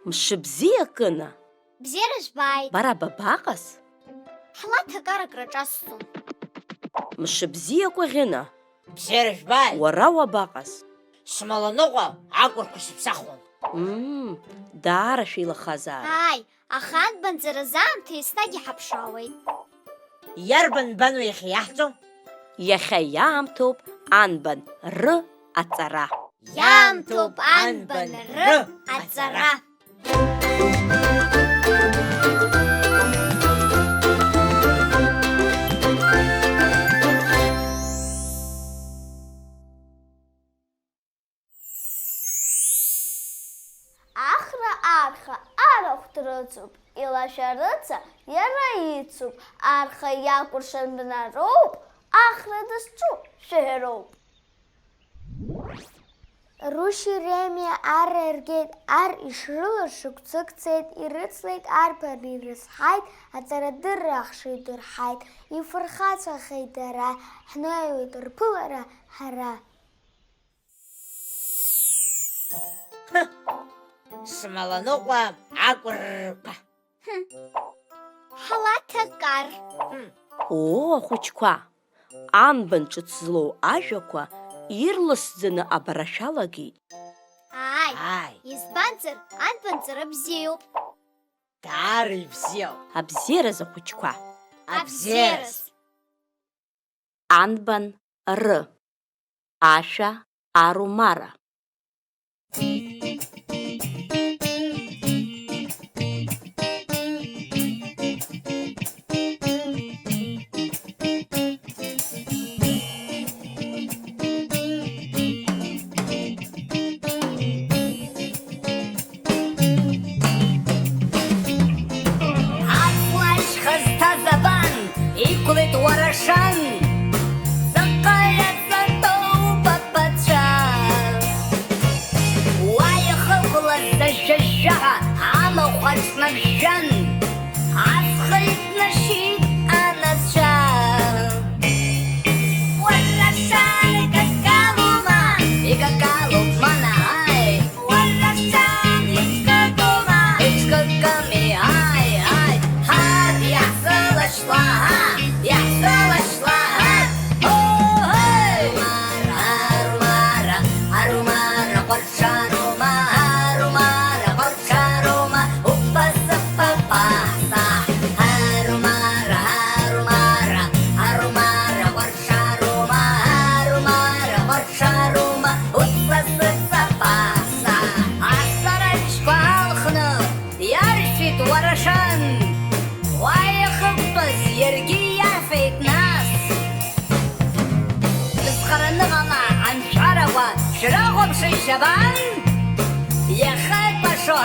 Мшыбзиа Кына. Бзиара збааит. Бара бабаҟаз? Ҳлаҭ акарака ҿасҵон. Мшыбзиа Кәаӷьына. Бзиара збааит. Уара уабаҟаз? Смаланыҟәа акәырқәа сыԥсахуан. Даара шәеилахазаап. Ааи, аха анбанҵараз аамҭа еснагь иҳаԥшаауеит. Иарбан бану иахьа иаҳҵо? Иахьа иаамҭоуп Анбан Р аҵара. Иаамҭоуп Анбан Р аҵара. Ахра арха арахә дрыцуп, илашәарыца иара ицуп, арха иакәыршан бнароуп, ахра дызҿу шәаҳәароуп. Рушьи Ремиа ар иргеит, ар ишрылаз шықәсык цеит, ирыцлеит арԥар ирызҳаит, аҵарадырра ахшыҩ дырҳаит, ифырхацәахеит дара, ҳнеиуеит рԥылара ҳара. Смаланыҟәа акәырқәа. Ҳлаҭ акар. Ахәыҷқәа, Анбан ҿыц злоу ажәақәа ирласӡаны абара шәалагеит. Ааи, избанзар анбанҵара бзиоуп. Даара ибзиоуп. Абзиараз ахәыҷқәа. Абзиараз. Анбан Р ашәа арумара. Икәлеит уарашан, заҟа иаҵатәоуп аԥацәа. Уа иахыҟәлаз ажәажәаҳәа амахә аҿнаршәан, аҵх иҭнашьит анацәа. Уарашан икакалума, икакалуп манаҳаи. Уарашан ицкакума, ицкаками ай, ай. Ҳар иаҳзылашьла, Шабан, ехать пошел,